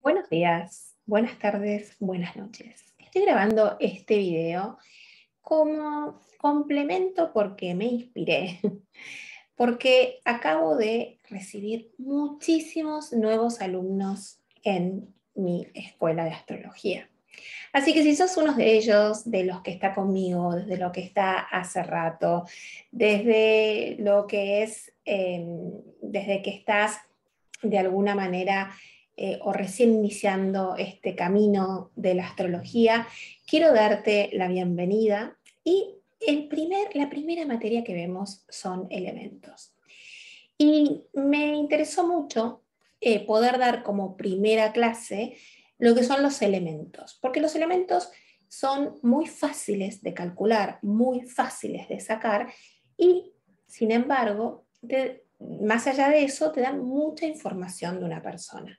Buenos días, buenas tardes, buenas noches. Estoy grabando este video como complemento porque me inspiré, porque acabo de recibir muchísimos nuevos alumnos en mi escuela de astrología. Así que si sos uno de ellos, de los que está conmigo, desde lo que está hace rato, desde lo que es, desde que estás de alguna manera o recién iniciando este camino de la astrología, quiero darte la bienvenida y la primera materia que vemos son elementos. Y me interesó mucho poder dar como primera clase lo que son los elementos, porque los elementos son muy fáciles de calcular, muy fáciles de sacar y, sin embargo, más allá de eso, te dan mucha información de una persona.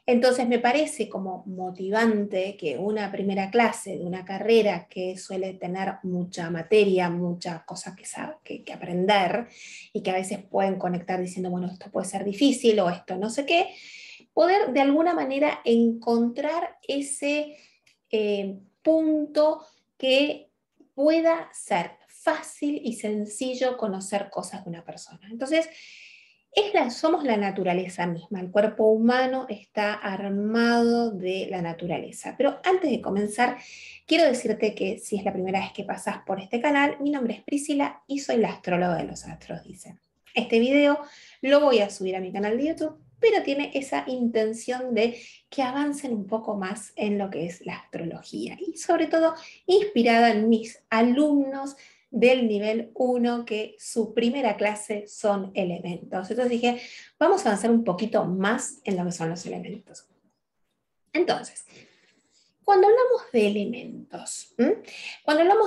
Entonces me parece como motivante que una primera clase de una carrera que suele tener mucha materia, muchas cosas que aprender y que a veces pueden conectar diciendo, bueno, esto puede ser difícil o esto no sé qué, poder de alguna manera encontrar ese punto que pueda ser fácil y sencillo conocer cosas de una persona. Entonces, somos la naturaleza misma, el cuerpo humano está armado de la naturaleza. Pero antes de comenzar, quiero decirte que si es la primera vez que pasas por este canal, mi nombre es Priscila y soy la astróloga de los astros dicen. Este video lo voy a subir a mi canal de YouTube, pero tiene esa intención de que avancen un poco más en lo que es la astrología y sobre todo inspirada en mis alumnos del nivel 1, que su primera clase son elementos. Entonces dije, vamos a avanzar un poquito más en lo que son los elementos. Entonces, cuando hablamos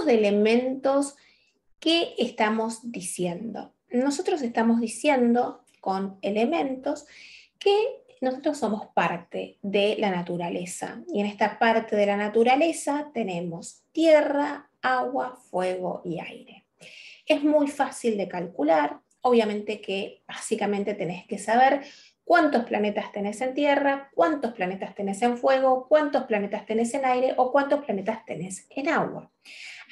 de elementos, ¿qué estamos diciendo? Nosotros estamos diciendo con elementos que nosotros somos parte de la naturaleza. Y en esta parte de la naturaleza tenemos tierra, agua, fuego y aire. Es muy fácil de calcular. Obviamente que básicamente tenés que saber cuántos planetas tenés en tierra, cuántos planetas tenés en fuego, cuántos planetas tenés en aire o cuántos planetas tenés en agua.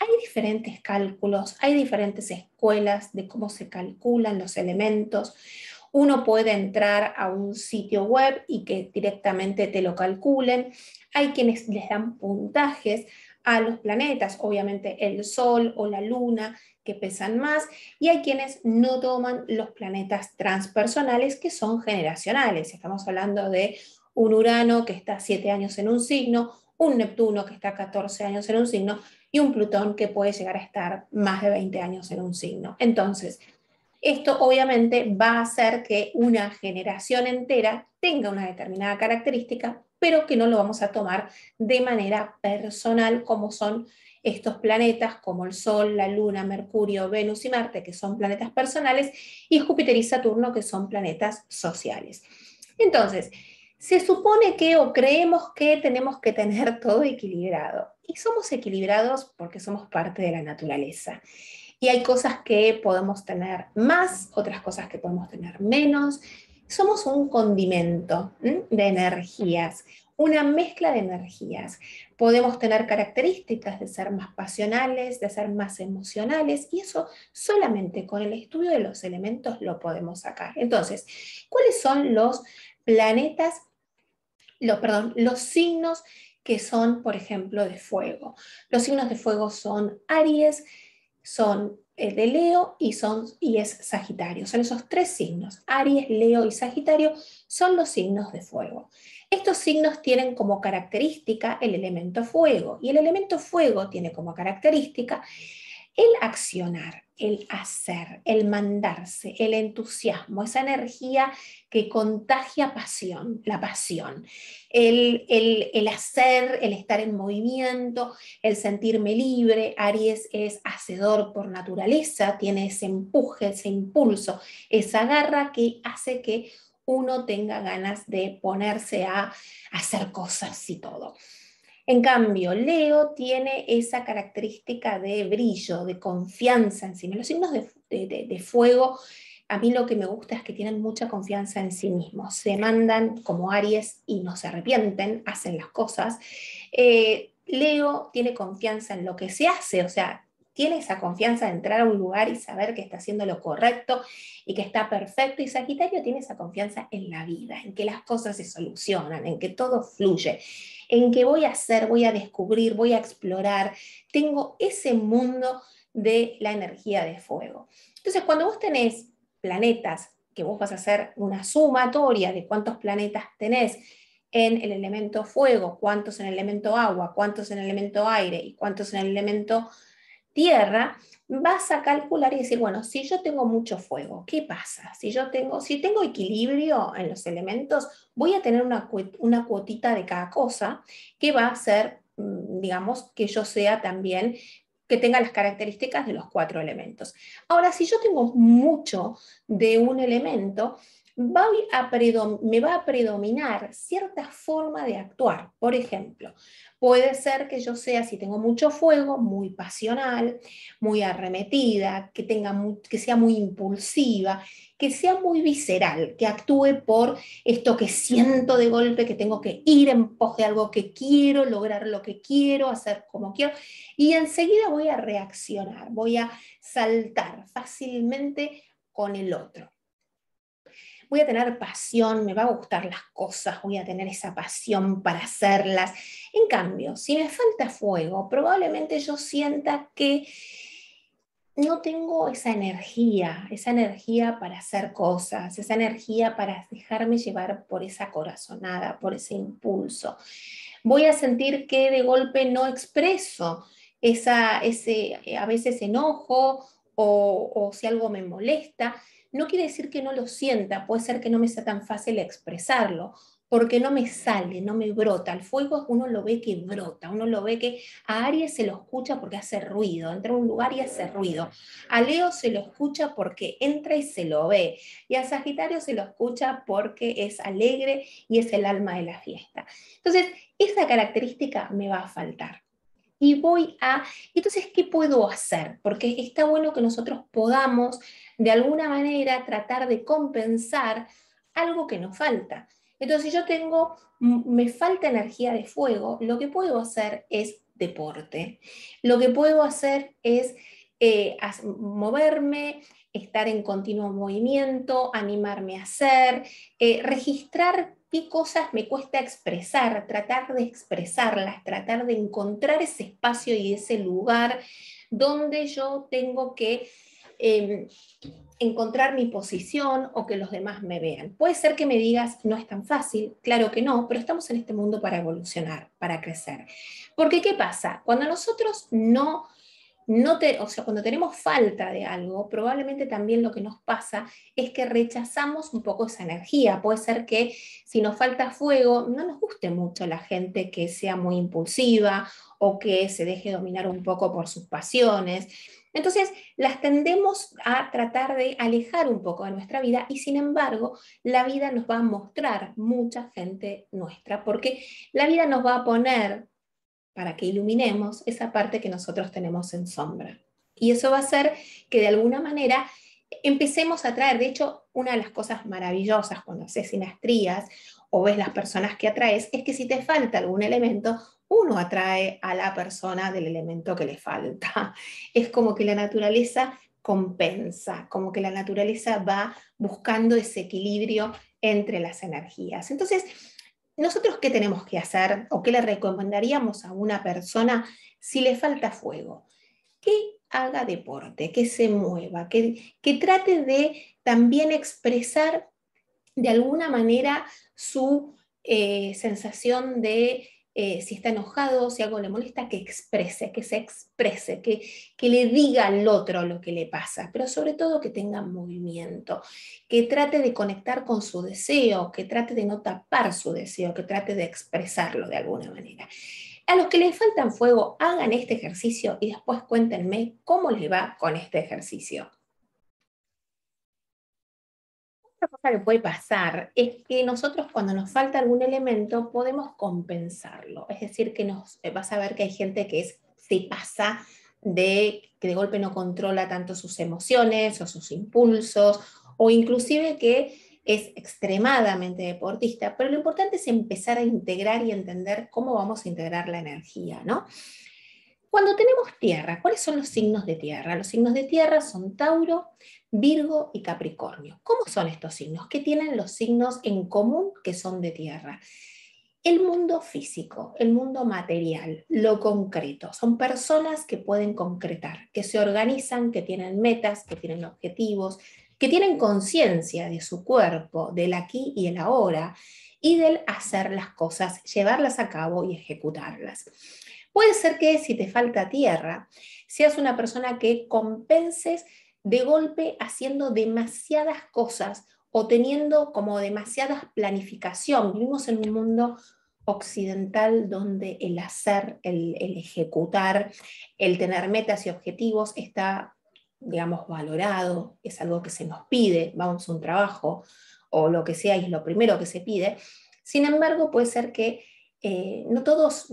Hay diferentes cálculos, hay diferentes escuelas de cómo se calculan los elementos. Uno puede entrar a un sitio web y que directamente te lo calculen. Hay quienes les dan puntajes a los planetas, obviamente el Sol o la Luna, que pesan más, y hay quienes no toman los planetas transpersonales, que son generacionales. Estamos hablando de un Urano que está 7 años en un signo, un Neptuno que está 14 años en un signo, y un Plutón que puede llegar a estar más de 20 años en un signo. Entonces, esto obviamente va a hacer que una generación entera tenga una determinada característica, pero que no lo vamos a tomar de manera personal como son estos planetas como el Sol, la Luna, Mercurio, Venus y Marte, que son planetas personales, y Júpiter y Saturno, que son planetas sociales. Entonces, se supone que o creemos que tenemos que tener todo equilibrado, y somos equilibrados porque somos parte de la naturaleza. Y hay cosas que podemos tener más, otras cosas que podemos tener menos. Somos un condimento de energías, una mezcla de energías. Podemos tener características de ser más pasionales, de ser más emocionales, y eso solamente con el estudio de los elementos lo podemos sacar. Entonces, ¿cuáles son los planetas, los signos que son, por ejemplo, de fuego? Los signos de fuego son Aries, son de Leo y es Sagitario. Son esos tres signos, Aries, Leo y Sagitario, son los signos de fuego. Estos signos tienen como característica el elemento fuego, y el elemento fuego tiene como característica el accionar, el hacer, el mandarse, el entusiasmo, esa energía que contagia pasión, la pasión, el hacer, el estar en movimiento, el sentirme libre. Aries es hacedor por naturaleza, tiene ese empuje, ese impulso, esa garra que hace que uno tenga ganas de ponerse a hacer cosas y todo. En cambio, Leo tiene esa característica de brillo, de confianza encima. Los signos de fuego a mí lo que me gusta es que tienen mucha confianza en sí mismos, se mandan como Aries y no se arrepienten, hacen las cosas. Leo tiene confianza en lo que se hace, o sea, tiene esa confianza de entrar a un lugar y saber que está haciendo lo correcto y que está perfecto. Y Sagitario tiene esa confianza en la vida, en que las cosas se solucionan, en que todo fluye, en que voy a hacer, voy a descubrir, voy a explorar. Tengo ese mundo de la energía de fuego. Entonces, cuando vos tenés planetas, que vos vas a hacer una sumatoria de cuántos planetas tenés en el elemento fuego, cuántos en el elemento agua, cuántos en el elemento aire y cuántos en el elemento tierra, vas a calcular y decir, bueno, si yo tengo mucho fuego, ¿qué pasa? Si tengo equilibrio en los elementos, voy a tener una cuotita de cada cosa que va a ser, digamos, que yo sea también, que tenga las características de los 4 elementos. Ahora, si yo tengo mucho de un elemento, me va a predominar cierta forma de actuar. Por ejemplo, puede ser que yo sea, si tengo mucho fuego, muy pasional, muy arremetida, que sea muy impulsiva, que sea muy visceral, que actúe por esto que siento de golpe, que tengo que ir en pos de algo que quiero, lograr lo que quiero, hacer como quiero, y enseguida voy a reaccionar, voy a saltar fácilmente con el otro. Voy a tener pasión, me va a gustar las cosas, voy a tener esa pasión para hacerlas. En cambio, si me falta fuego, probablemente yo sienta que no tengo esa energía para hacer cosas, esa energía para dejarme llevar por esa corazonada, por ese impulso. Voy a sentir que de golpe no expreso ese a veces enojo o si algo me molesta. No quiere decir que no lo sienta, puede ser que no me sea tan fácil expresarlo, porque no me sale, no me brota. El fuego uno lo ve que brota, uno lo ve que a Aries se lo escucha porque hace ruido, entra a un lugar y hace ruido. A Leo se lo escucha porque entra y se lo ve. Y a Sagitario se lo escucha porque es alegre y es el alma de la fiesta. Entonces, esa característica me va a faltar. Entonces, ¿qué puedo hacer? Porque está bueno que nosotros podamos, de alguna manera, tratar de compensar algo que nos falta. Entonces, si me falta energía de fuego, lo que puedo hacer es deporte. Lo que puedo hacer es moverme, estar en continuo movimiento, animarme a hacer, registrar qué cosas me cuesta expresar, tratar de expresarlas, tratar de encontrar ese espacio y ese lugar donde yo tengo que encontrar mi posición o que los demás me vean. Puede ser que me digas, no es tan fácil, claro que no, pero estamos en este mundo para evolucionar, para crecer. Porque ¿qué pasa? Cuando nosotros o sea, cuando tenemos falta de algo, probablemente también lo que nos pasa es que rechazamos un poco esa energía. Puede ser que si nos falta fuego, no nos guste mucho la gente que sea muy impulsiva o que se deje dominar un poco por sus pasiones. Entonces, las tendemos a tratar de alejar un poco de nuestra vida y sin embargo, la vida nos va a mostrar mucha gente nuestra, porque la vida nos va a poner para que iluminemos esa parte que nosotros tenemos en sombra. Y eso va a hacer que de alguna manera empecemos a traer, de hecho, una de las cosas maravillosas cuando haces sinastrías o ves las personas que atraes, es que si te falta algún elemento, uno atrae a la persona del elemento que le falta. Es como que la naturaleza compensa, como que la naturaleza va buscando ese equilibrio entre las energías. Entonces, ¿nosotros qué tenemos que hacer o qué le recomendaríamos a una persona si le falta fuego? Que haga deporte, que se mueva, que trate de también expresar de alguna manera su sensación de si está enojado, si algo le molesta, que se exprese, que le diga al otro lo que le pasa, pero sobre todo que tenga movimiento, que trate de conectar con su deseo, que trate de no tapar su deseo, que trate de expresarlo de alguna manera. A los que les faltan fuego, hagan este ejercicio y después cuéntenme cómo les va con este ejercicio. Otra cosa que puede pasar es que nosotros cuando nos falta algún elemento podemos compensarlo. Es decir, que vas a ver que hay gente que se pasa que de golpe no controla tanto sus emociones o sus impulsos o inclusive que es extremadamente deportista, pero lo importante es empezar a integrar y entender cómo vamos a integrar la energía, ¿no? Cuando tenemos tierra, ¿cuáles son los signos de tierra? Los signos de tierra son Tauro, Virgo y Capricornio. ¿Cómo son estos signos? ¿Qué tienen los signos en común que son de tierra? El mundo físico, el mundo material, lo concreto. Son personas que pueden concretar, que se organizan, que tienen metas, que tienen objetivos, que tienen conciencia de su cuerpo, del aquí y el ahora, y del hacer las cosas, llevarlas a cabo y ejecutarlas. Puede ser que si te falta tierra, seas una persona que compenses de golpe haciendo demasiadas cosas o teniendo como demasiada planificación. Vivimos en un mundo occidental donde el hacer, el ejecutar, el tener metas y objetivos está, digamos, valorado, es algo que se nos pide, vamos a un trabajo o lo que sea y es lo primero que se pide. Sin embargo, puede ser que no todos,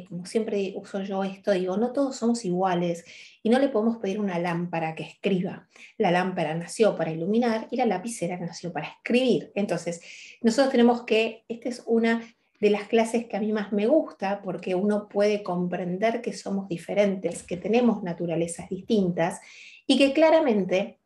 como siempre uso yo esto, digo, no todos somos iguales y no le podemos pedir una lámpara que escriba. La lámpara nació para iluminar y la lapicera nació para escribir. Entonces, nosotros tenemos que, esta es una de las clases que a mí más me gusta porque uno puede comprender que somos diferentes, que tenemos naturalezas distintas y que claramente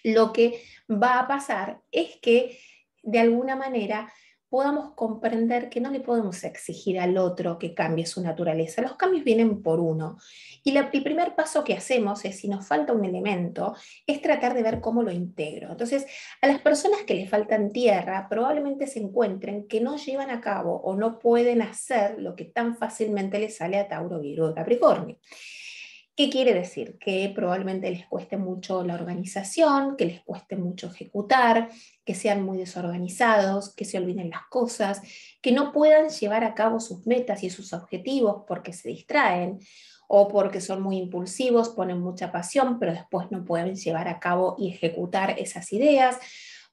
lo que va a pasar es que de alguna manera podamos comprender que no le podemos exigir al otro que cambie su naturaleza. Los cambios vienen por uno. Y el primer paso que hacemos es, si nos falta un elemento, es tratar de ver cómo lo integro. Entonces, a las personas que les faltan tierra, probablemente se encuentren que no llevan a cabo o no pueden hacer lo que tan fácilmente les sale a Tauro, Virgo y Capricornio. ¿Qué quiere decir? Que probablemente les cueste mucho la organización, que les cueste mucho ejecutar, que sean muy desorganizados, que se olviden las cosas, que no puedan llevar a cabo sus metas y sus objetivos porque se distraen o porque son muy impulsivos, ponen mucha pasión, pero después no pueden llevar a cabo y ejecutar esas ideas,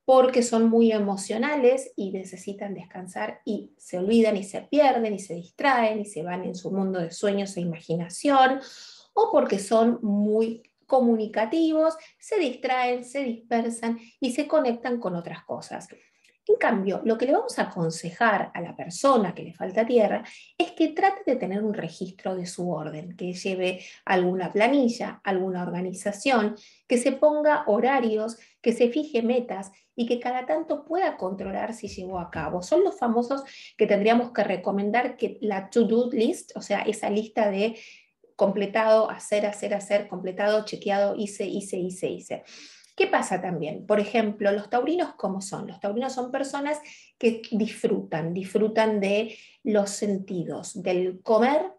porque son muy emocionales y necesitan descansar y se olvidan y se pierden y se distraen y se van en su mundo de sueños e imaginación, o porque son muy comunicativos, se distraen, se dispersan y se conectan con otras cosas. En cambio, lo que le vamos a aconsejar a la persona que le falta tierra es que trate de tener un registro de su orden, que lleve alguna planilla, alguna organización, que se ponga horarios, que se fije metas y que cada tanto pueda controlar si llevó a cabo. Son los famosos que tendríamos que recomendar, que la to-do list, o sea, esa lista de completado, hacer, completado, chequeado, hice. ¿Qué pasa también? Por ejemplo, los taurinos, ¿cómo son? Los taurinos son personas que disfrutan de los sentidos, del comer,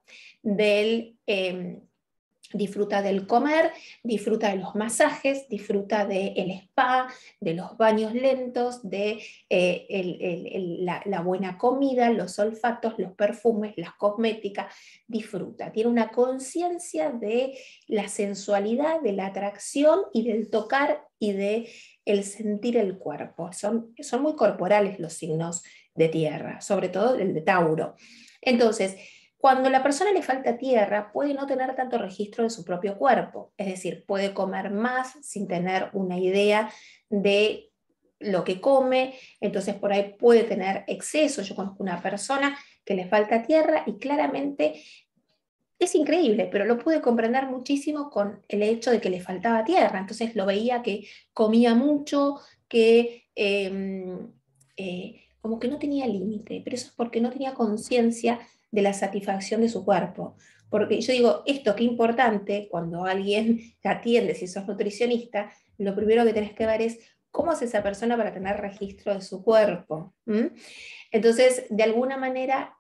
disfruta del comer, disfruta de los masajes, disfruta del spa, de los baños lentos, de la buena comida, los olfatos, los perfumes, las cosméticas, disfruta. Tiene una conciencia de la sensualidad, de la atracción y del tocar y de el sentir el cuerpo. Son muy corporales los signos de tierra, sobre todo el de Tauro. Entonces, cuando a la persona le falta tierra, puede no tener tanto registro de su propio cuerpo, es decir, puede comer más sin tener una idea de lo que come, entonces por ahí puede tener exceso. Yo conozco una persona que le falta tierra y claramente es increíble, pero lo pude comprender muchísimo con el hecho de que le faltaba tierra, entonces lo veía que comía mucho, que como que no tenía límite, pero eso es porque no tenía conciencia de la satisfacción de su cuerpo. Porque yo digo, esto qué importante, cuando alguien te atiende, si sos nutricionista, lo primero que tenés que ver es cómo es esa persona para tener registro de su cuerpo. Entonces, de alguna manera,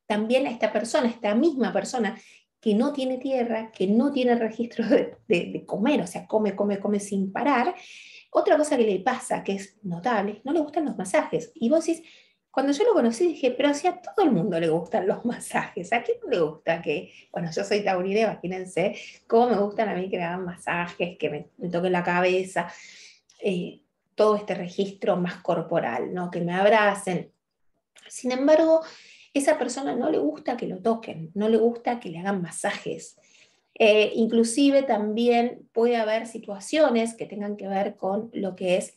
también a esta misma persona que no tiene tierra, que no tiene registro de comer, o sea, come sin parar. Otra cosa que le pasa, que es notable, no le gustan los masajes. Y vos decís, cuando yo lo conocí dije, pero si a todo el mundo le gustan los masajes, ¿a quién no le gusta que, bueno, yo soy taurina, imagínense cómo me gustan a mí que me hagan masajes, que me toquen la cabeza, todo este registro más corporal, ¿no? Que me abracen. Sin embargo, esa persona no le gusta que lo toquen, no le gusta que le hagan masajes. Inclusive también puede haber situaciones que tengan que ver con lo que es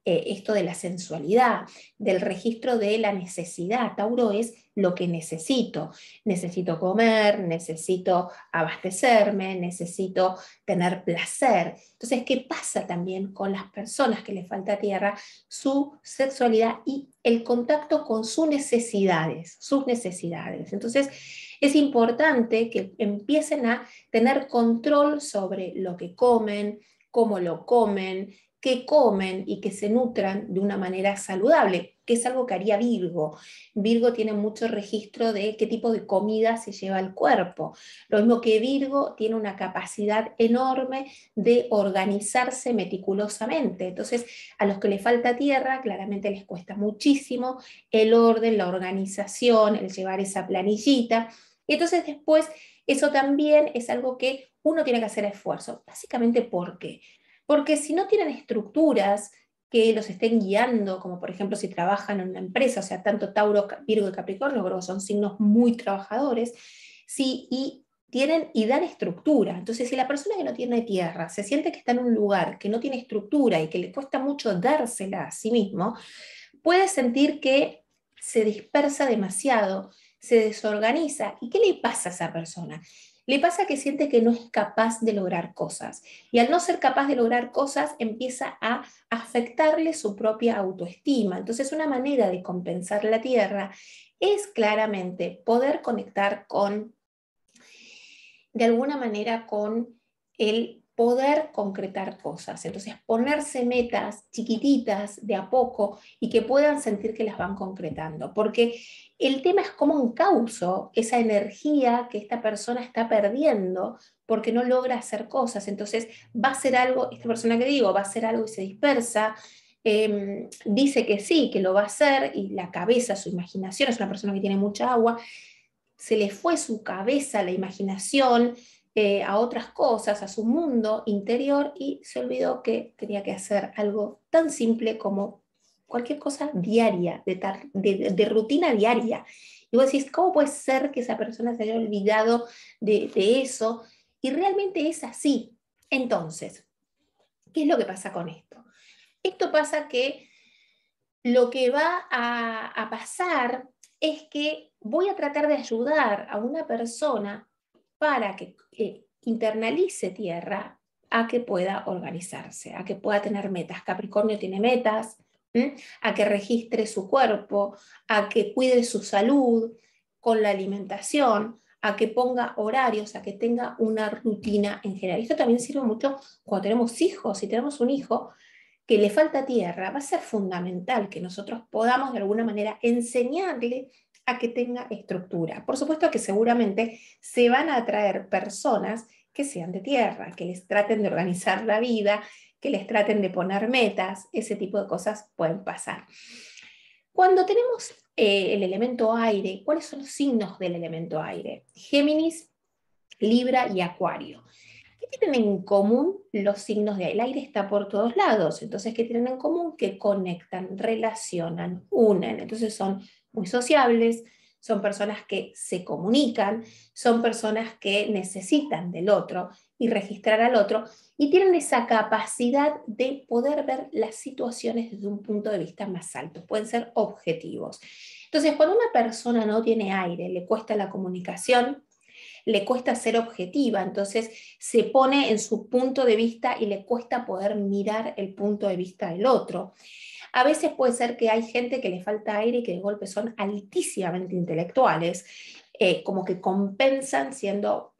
esto de la sensualidad, del registro de la necesidad. Tauro es lo que necesito. Necesito comer, necesito abastecerme, necesito tener placer. Entonces, ¿qué pasa también con las personas que les falta tierra? Su sexualidad y el contacto con sus necesidades, sus necesidades. Entonces, es importante que empiecen a tener control sobre lo que comen, cómo lo comen, qué comen y que se nutran de una manera saludable, que es algo que haría Virgo. Virgo tiene mucho registro de qué tipo de comida se lleva al cuerpo. Lo mismo que Virgo tiene una capacidad enorme de organizarse meticulosamente. Entonces, a los que les falta tierra, claramente les cuesta muchísimo el orden, la organización, el llevar esa planillita. Y entonces después, eso también es algo que uno tiene que hacer esfuerzo. Básicamente, ¿por qué? Porque si no tienen estructuras que los estén guiando, como por ejemplo si trabajan en una empresa, o sea, tanto Tauro, Virgo y Capricornio, creo que son signos muy trabajadores, sí, y tienen y dan estructura. Entonces, si la persona que no tiene tierra se siente que está en un lugar que no tiene estructura y que le cuesta mucho dársela a sí mismo, puede sentir que se dispersa demasiado, se desorganiza. ¿Y qué le pasa a esa persona? Le pasa que siente que no es capaz de lograr cosas. Y al no ser capaz de lograr cosas, empieza a afectarle su propia autoestima. Entonces, una manera de compensar la tierra es claramente poder conectar con, de alguna manera, con el poder concretar cosas. Entonces, ponerse metas chiquititas de a poco y que puedan sentir que las van concretando. Porque el tema es cómo encauzo esa energía que esta persona está perdiendo porque no logra hacer cosas. Entonces, va a hacer algo, esta persona que digo, va a hacer algo y se dispersa. Dice que sí, que lo va a hacer y la cabeza, su imaginación, es una persona que tiene mucha agua, se le fue su cabeza, la imaginación, a otras cosas, a su mundo interior y se olvidó que tenía que hacer algo tan simple como cualquier cosa diaria, de rutina diaria. Y vos decís, ¿cómo puede ser que esa persona se haya olvidado de eso? Y realmente es así. Entonces, ¿qué es lo que pasa con esto? Esto pasa que lo que va a pasar es que voy a tratar de ayudar a una persona para que internalice tierra, a que pueda organizarse, a que pueda tener metas. Capricornio tiene metas, ¿m? A que registre su cuerpo, a que cuide su salud con la alimentación, a que ponga horarios, a que tenga una rutina en general. Esto también sirve mucho cuando tenemos hijos. Si tenemos un hijo que le falta tierra, va a ser fundamental que nosotros podamos de alguna manera enseñarle a que tenga estructura. Por supuesto que seguramente se van a atraer personas que sean de tierra, que les traten de organizar la vida, que les traten de poner metas, ese tipo de cosas pueden pasar. Cuando tenemos el elemento aire, ¿cuáles son los signos del elemento aire? Géminis, Libra y Acuario. ¿Qué tienen en común los signos de aire? El aire está por todos lados, entonces, ¿qué tienen en común? Que conectan, relacionan, unen. Entonces son muy sociables, son personas que se comunican, son personas que necesitan del otro y registrar al otro, y tienen esa capacidad de poder ver las situaciones desde un punto de vista más alto, pueden ser objetivos. Entonces, cuando una persona no tiene aire, le cuesta la comunicación, le cuesta ser objetiva, entonces se pone en su punto de vista y le cuesta poder mirar el punto de vista del otro. A veces puede ser que hay gente que le falta aire y que de golpe son altísimamente intelectuales, como que compensan siendo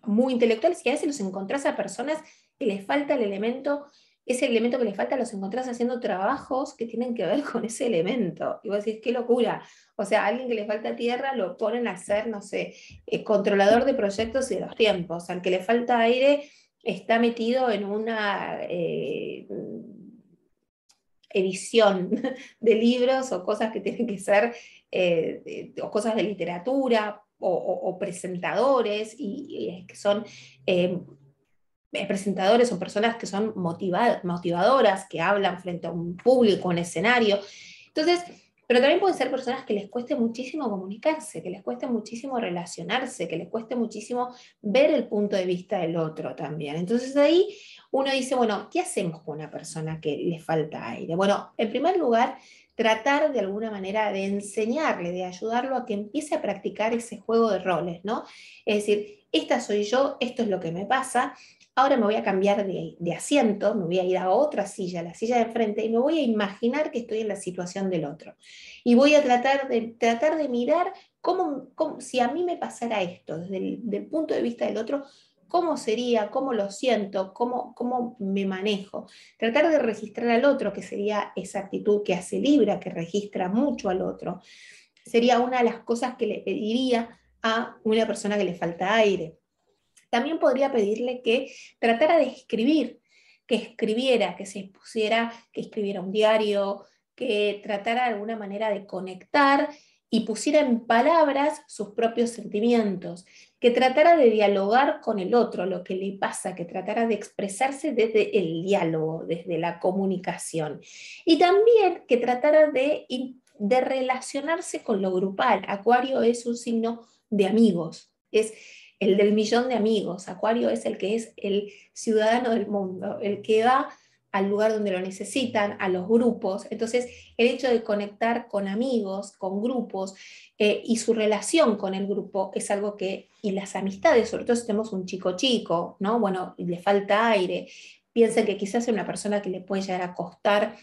muy intelectuales, y a veces los encontrás a personas que les falta el elemento, ese elemento que les falta, los encontrás haciendo trabajos que tienen que ver con ese elemento. Y vos decís, qué locura. O sea, a alguien que le falta tierra lo ponen a hacer, no sé, controlador de proyectos y de los tiempos. Al que le falta aire está metido en una edición de libros o cosas que tienen que ser, o cosas de literatura, o presentadores, y que son presentadores o personas que son motivadoras, que hablan frente a un público, un escenario. Entonces, Pero también pueden ser personas que les cueste muchísimo comunicarse, que les cueste muchísimo relacionarse, que les cueste muchísimo ver el punto de vista del otro también. Entonces ahí uno dice, bueno, ¿qué hacemos con una persona que le falta aire? Bueno, en primer lugar, tratar de alguna manera de enseñarle, de ayudarlo a que empiece a practicar ese juego de roles, ¿no? Es decir, esta soy yo, esto es lo que me pasa, ahora me voy a cambiar de asiento, me voy a ir a otra silla, la silla de enfrente, y me voy a imaginar que estoy en la situación del otro. Y voy a tratar de mirar si a mí me pasara esto, desde del punto de vista del otro, cómo sería, cómo lo siento, cómo me manejo. Tratar de registrar al otro, que sería esa actitud que hace Libra, que registra mucho al otro, sería una de las cosas que le pediría a una persona que le falta aire. También podría pedirle que tratara de escribir, que escribiera, que se pusiera, que escribiera un diario, que tratara de alguna manera de conectar y pusiera en palabras sus propios sentimientos, que tratara de dialogar con el otro, lo que le pasa, que tratara de expresarse desde el diálogo, desde la comunicación. Y también que tratara de relacionarse con lo grupal. Acuario es un signo de amigos, es el del millón de amigos. Acuario es el que es el ciudadano del mundo, el que va al lugar donde lo necesitan, a los grupos. Entonces, el hecho de conectar con amigos, con grupos, y su relación con el grupo es algo que, y las amistades, sobre todo si tenemos un chico chico, ¿no? Bueno, le falta aire, piensen que quizás es una persona que le puede llegar a costar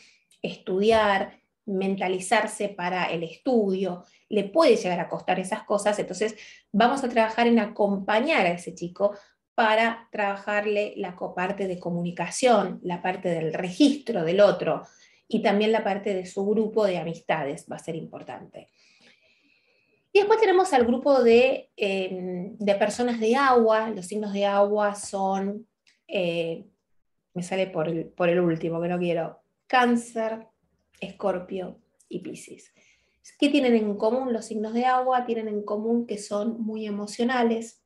estudiar, mentalizarse para el estudio, le puede llegar a costar esas cosas, entonces vamos a trabajar en acompañar a ese chico para trabajarle la parte de comunicación, la parte del registro del otro y también la parte de su grupo de amistades va a ser importante. Y después tenemos al grupo de personas de agua. Los signos de agua son, me sale por el último, que no quiero, Cáncer, Escorpio y Piscis. ¿Qué tienen en común los signos de agua? Tienen en común que son muy emocionales,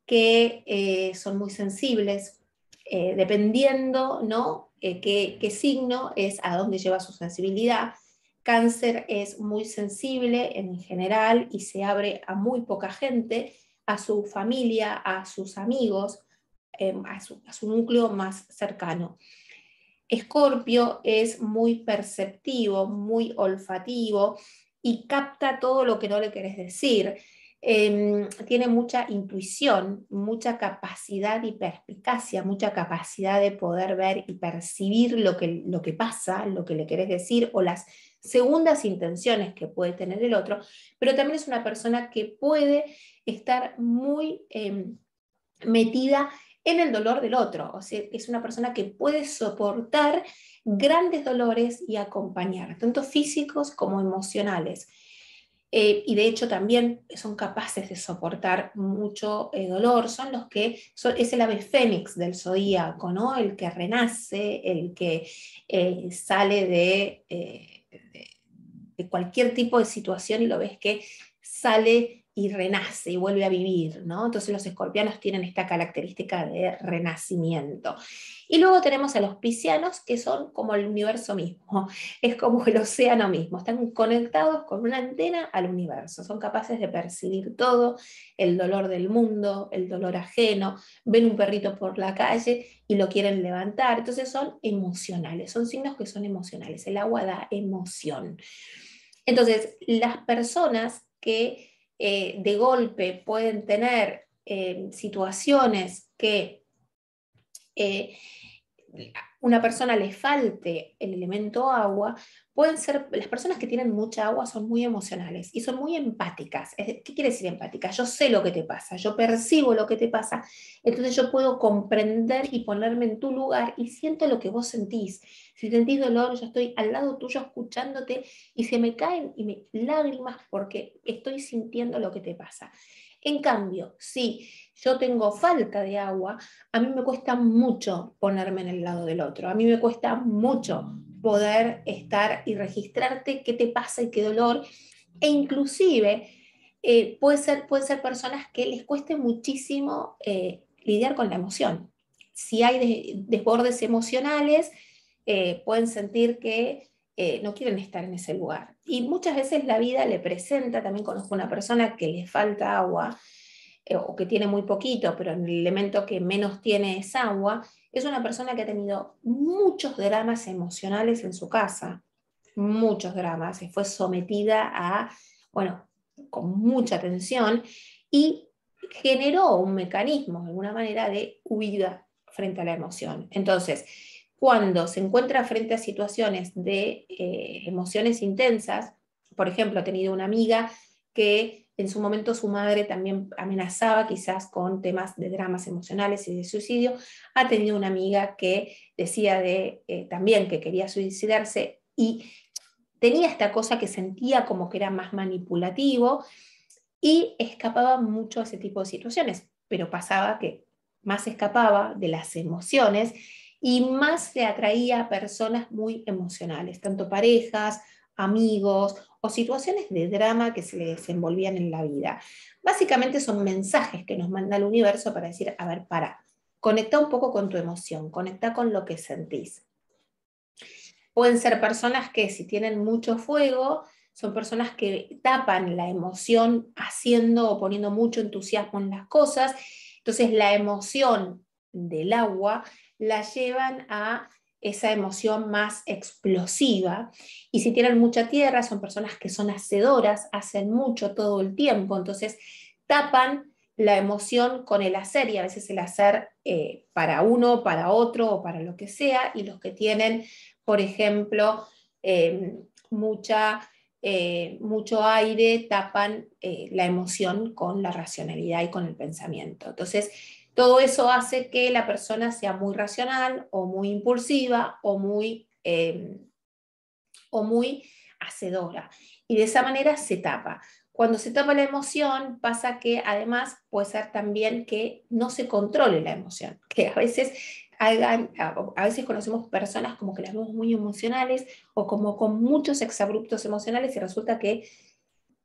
que son muy sensibles, dependiendo, ¿no? Qué signo es a dónde lleva su sensibilidad. Cáncer es muy sensible en general y se abre a muy poca gente, a su familia, a sus amigos, a su núcleo más cercano. Escorpio es muy perceptivo, muy olfativo y capta todo lo que no le querés decir. Tiene mucha intuición, mucha capacidad y perspicacia, mucha capacidad de poder ver y percibir lo que pasa, lo que le querés decir o las segundas intenciones que puede tener el otro, pero también es una persona que puede estar muy metida en el dolor del otro. O sea, es una persona que puede soportar grandes dolores y acompañar, tanto físicos como emocionales. Y de hecho también son capaces de soportar mucho dolor, son los que, es el ave fénix del zodíaco, ¿no? El que renace, el que sale de cualquier tipo de situación y lo ves que sale y renace y vuelve a vivir, ¿no? Entonces los escorpianos tienen esta característica de renacimiento. Y luego tenemos a los piscianos, que son como el universo mismo, es como el océano mismo, están conectados con una antena al universo, son capaces de percibir todo, el dolor del mundo, el dolor ajeno, ven un perrito por la calle y lo quieren levantar, entonces son emocionales, son signos que son emocionales, el agua da emoción. Entonces, las personas que de golpe pueden tener situaciones que eh, una persona le falte el elemento agua, pueden ser, las personas que tienen mucha agua son muy emocionales y son muy empáticas. ¿Qué quiere decir empática? Yo sé lo que te pasa, yo percibo lo que te pasa, entonces yo puedo comprender y ponerme en tu lugar y siento lo que vos sentís. Si sentís dolor, yo estoy al lado tuyo escuchándote y se me caen lágrimas porque estoy sintiendo lo que te pasa. En cambio, si yo tengo falta de agua, a mí me cuesta mucho ponerme en el lado del otro, a mí me cuesta mucho poder estar y registrarte qué te pasa y qué dolor, e inclusive puede ser personas que les cueste muchísimo lidiar con la emoción. Si hay desbordes emocionales, pueden sentir que no quieren estar en ese lugar. Y muchas veces la vida le presenta, también conozco una persona que le falta agua, o que tiene muy poquito, pero el elemento que menos tiene es agua, es una persona que ha tenido muchos dramas emocionales en su casa, muchos dramas, se fue sometida a, bueno, con mucha tensión y generó un mecanismo, de alguna manera, de huida frente a la emoción. Entonces, cuando se encuentra frente a situaciones de emociones intensas, por ejemplo, he tenido una amiga que en su momento su madre también amenazaba quizás con temas de dramas emocionales y de suicidio. Ha tenido una amiga que decía también que quería suicidarse y tenía esta cosa que sentía como que era más manipulativo y escapaba mucho a ese tipo de situaciones, pero pasaba que más escapaba de las emociones y más se atraía a personas muy emocionales, tanto parejas, amigos o situaciones de drama que se le desenvolvían en la vida. Básicamente son mensajes que nos manda el universo para decir, a ver, conecta un poco con tu emoción, conecta con lo que sentís. Pueden ser personas que si tienen mucho fuego, son personas que tapan la emoción haciendo o poniendo mucho entusiasmo en las cosas. Entonces la emoción del agua la llevan a esa emoción más explosiva. Y si tienen mucha tierra, son personas que son hacedoras, hacen mucho todo el tiempo, entonces tapan la emoción con el hacer y a veces el hacer para uno, para otro o para lo que sea, y los que tienen, por ejemplo, eh, mucho aire, tapan la emoción con la racionalidad y con el pensamiento. Entonces, todo eso hace que la persona sea muy racional o muy impulsiva o muy hacedora. Y de esa manera se tapa. Cuando se tapa la emoción, pasa que además puede ser también que no se controle la emoción, que a veces conocemos personas como que las vemos muy emocionales o como con muchos exabruptos emocionales y resulta que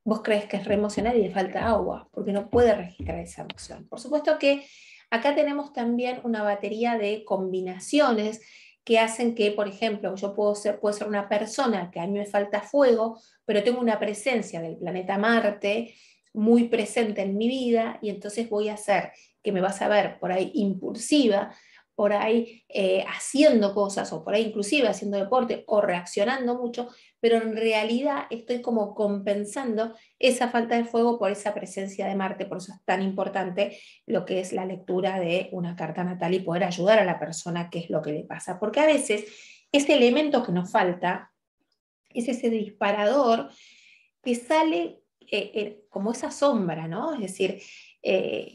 vos crees que es re emocional y le falta agua, porque no puede registrar esa emoción. Por supuesto que acá tenemos también una batería de combinaciones que hacen que, por ejemplo, puedo ser una persona que a mí me falta fuego, pero tengo una presencia del planeta Marte muy presente en mi vida y entonces voy a ser que me vas a ver por ahí impulsiva, por ahí haciendo cosas o por ahí inclusive haciendo deporte o reaccionando mucho, pero en realidad estoy como compensando esa falta de fuego por esa presencia de Marte. Por eso es tan importante lo que es la lectura de una carta natal y poder ayudar a la persona qué es lo que le pasa. Porque a veces ese elemento que nos falta es ese disparador que sale como esa sombra, ¿no? Es decir,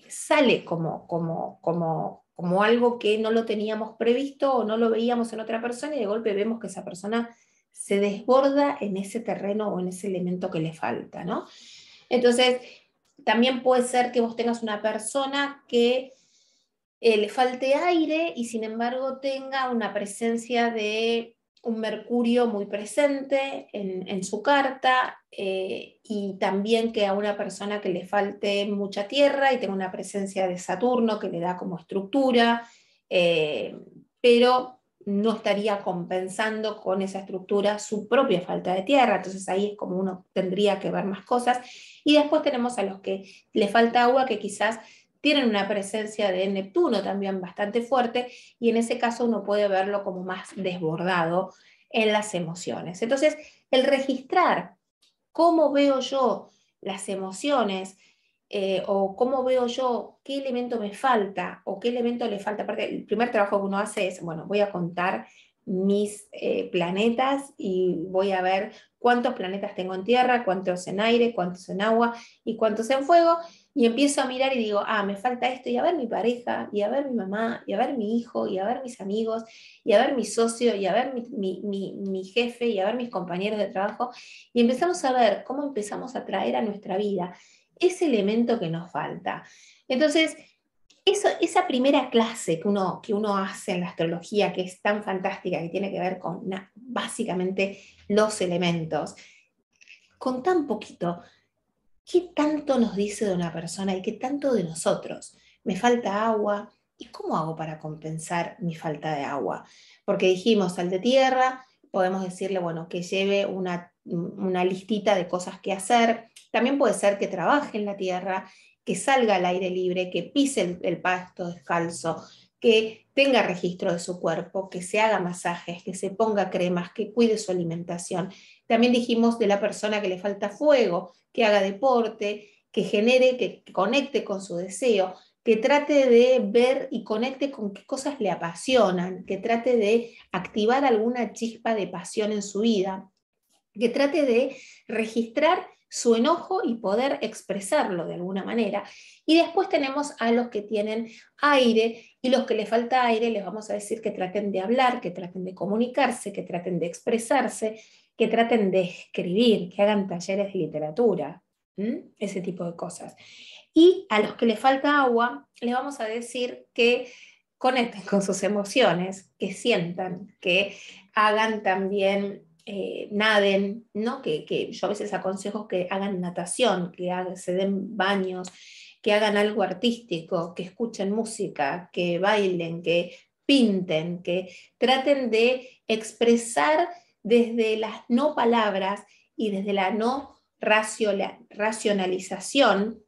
sale como algo que no lo teníamos previsto o no lo veíamos en otra persona y de golpe vemos que esa persona se desborda en ese terreno o en ese elemento que le falta, ¿no? Entonces, también puede ser que vos tengas una persona que le falte aire y sin embargo tenga una presencia de un Mercurio muy presente en su carta y también que a una persona que le falte mucha tierra y tenga una presencia de Saturno que le da como estructura, pero no estaría compensando con esa estructura su propia falta de tierra, entonces ahí es como uno tendría que ver más cosas. Y después tenemos a los que le falta agua, que quizás tienen una presencia de Neptuno también bastante fuerte y en ese caso uno puede verlo como más desbordado en las emociones. Entonces, el registrar cómo veo yo las emociones o cómo veo yo qué elemento me falta o qué elemento le falta. Aparte, el primer trabajo que uno hace es, bueno, voy a contar mis planetas y voy a ver cuántos planetas tengo en tierra, cuántos en aire, cuántos en agua y cuántos en fuego, y empiezo a mirar y digo, me falta esto, y a ver mi pareja, y a ver mi mamá, y a ver mi hijo, y a ver mis amigos, y a ver mi socio, y a ver mi jefe, y a ver mis compañeros de trabajo, y empezamos a ver cómo empezamos a traer a nuestra vida ese elemento que nos falta. Entonces, esa primera clase que uno hace en la astrología, que es tan fantástica, que tiene que ver con básicamente los elementos, con tan poquito, ¿qué tanto nos dice de una persona y qué tanto de nosotros? Me falta agua, ¿y cómo hago para compensar mi falta de agua? Porque dijimos al de tierra, podemos decirle, bueno, que lleve una listita de cosas que hacer. También puede ser que trabaje en la tierra, que salga al aire libre, que pise el pasto descalzo, que tenga registro de su cuerpo, que se haga masajes, que se ponga cremas, que cuide su alimentación. También dijimos de la persona que le falta fuego, que haga deporte, que genere, que conecte con su deseo, que trate de ver y conecte con qué cosas le apasionan, que trate de activar alguna chispa de pasión en su vida, que trate de registrar su enojo y poder expresarlo de alguna manera. Y después tenemos a los que tienen aire, y los que les falta aire les vamos a decir que traten de hablar, que traten de comunicarse, que traten de expresarse, que traten de escribir, que hagan talleres de literatura, ese tipo de cosas. Y a los que les falta agua, les vamos a decir que conecten con sus emociones, que sientan, que hagan también, naden, ¿no? Que yo a veces aconsejo que hagan natación, que se den baños, que hagan algo artístico, que escuchen música, que bailen, que pinten, que traten de expresar desde las no palabras y desde la no racionalización.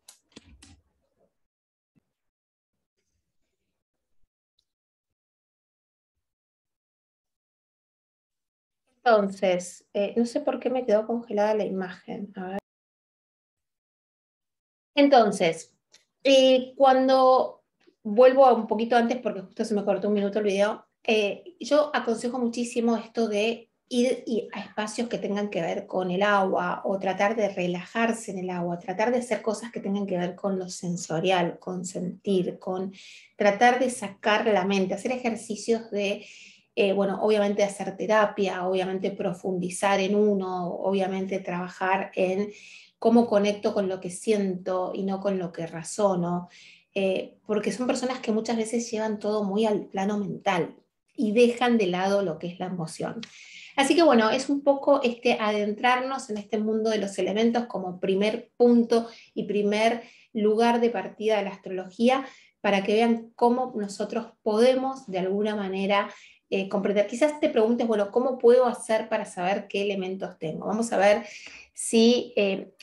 Entonces, no sé por qué me quedó congelada la imagen. A ver. Entonces, cuando vuelvo a un poquito antes, porque justo se me cortó un minuto el video, yo aconsejo muchísimo esto de ir a espacios que tengan que ver con el agua o tratar de relajarse en el agua, tratar de hacer cosas que tengan que ver con lo sensorial, con sentir, con tratar de sacar la mente, hacer ejercicios de, bueno, obviamente hacer terapia, obviamente profundizar en uno, obviamente trabajar en cómo conecto con lo que siento y no con lo que razono, porque son personas que muchas veces llevan todo muy al plano mental y dejan de lado lo que es la emoción. Así que bueno, es un poco adentrarnos en este mundo de los elementos como primer punto y primer lugar de partida de la astrología, para que vean cómo nosotros podemos de alguna manera comprender. Quizás te preguntes, bueno, ¿cómo puedo hacer para saber qué elementos tengo? Vamos a ver si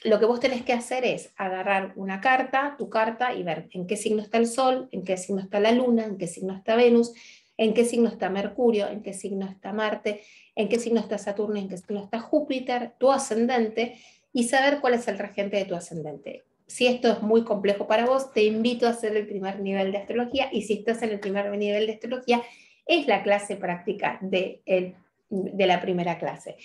lo que vos tenés que hacer es agarrar una carta, tu carta, y ver en qué signo está el Sol, en qué signo está la Luna, en qué signo está Venus, en qué signo está Mercurio, en qué signo está Marte, en qué signo está Saturno, en qué signo está Júpiter, tu ascendente, y saber cuál es el regente de tu ascendente. Si esto es muy complejo para vos, te invito a hacer el primer nivel de astrología, y si estás en el primer nivel de astrología, es la clase práctica de la primera clase.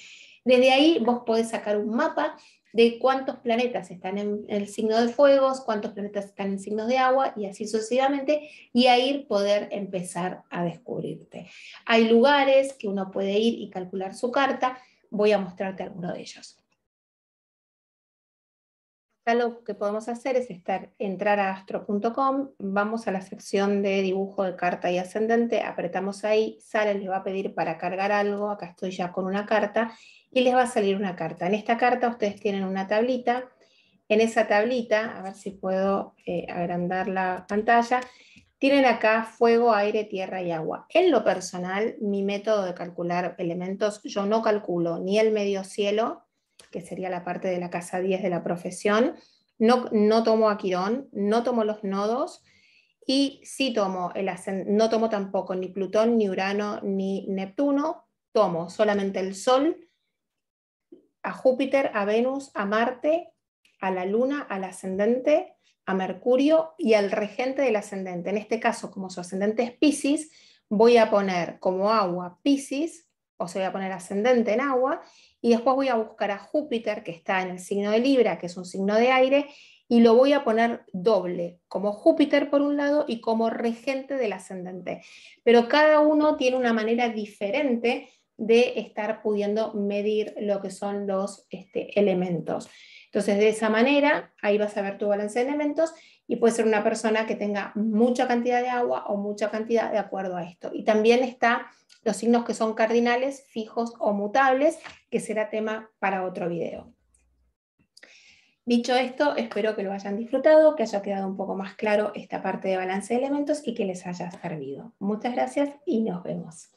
Desde ahí vos podés sacar un mapa de cuántos planetas están en el signo de fuegos, cuántos planetas están en signos de agua, y así sucesivamente, y ahí poder empezar a descubrirte. Hay lugares que uno puede ir y calcular su carta. Voy a mostrarte alguno de ellos. Acá lo que podemos hacer es entrar a astro.com, vamos a la sección de dibujo de carta y ascendente, apretamos ahí, sale, les va a pedir para cargar algo, acá estoy ya con una carta, y les va a salir una carta. En esta carta ustedes tienen una tablita, en esa tablita, a ver si puedo agrandar la pantalla, tienen acá fuego, aire, tierra y agua. En lo personal, mi método de calcular elementos, yo no calculo ni el medio cielo, que sería la parte de la casa 10 de la profesión, no tomo a Quirón, no tomo los nodos, y sí tomo no tomo tampoco ni Plutón, ni Urano, ni Neptuno, tomo solamente el Sol, a Júpiter, a Venus, a Marte, a la Luna, al ascendente, a Mercurio y al regente del ascendente. En este caso, como su ascendente es Piscis, voy a poner como agua Piscis, o sea, voy a poner ascendente en agua, y después voy a buscar a Júpiter, que está en el signo de Libra, que es un signo de aire, y lo voy a poner doble, como Júpiter por un lado y como regente del ascendente. Pero cada uno tiene una manera diferente de estar pudiendo medir lo que son los elementos. Entonces, de esa manera, ahí vas a ver tu balance de elementos, y puede ser una persona que tenga mucha cantidad de agua o mucha cantidad de acuerdo a esto. Y también está los signos que son cardinales, fijos o mutables, que será tema para otro video. Dicho esto, espero que lo hayan disfrutado, que haya quedado un poco más claro esta parte de balance de elementos y que les haya servido. Muchas gracias y nos vemos.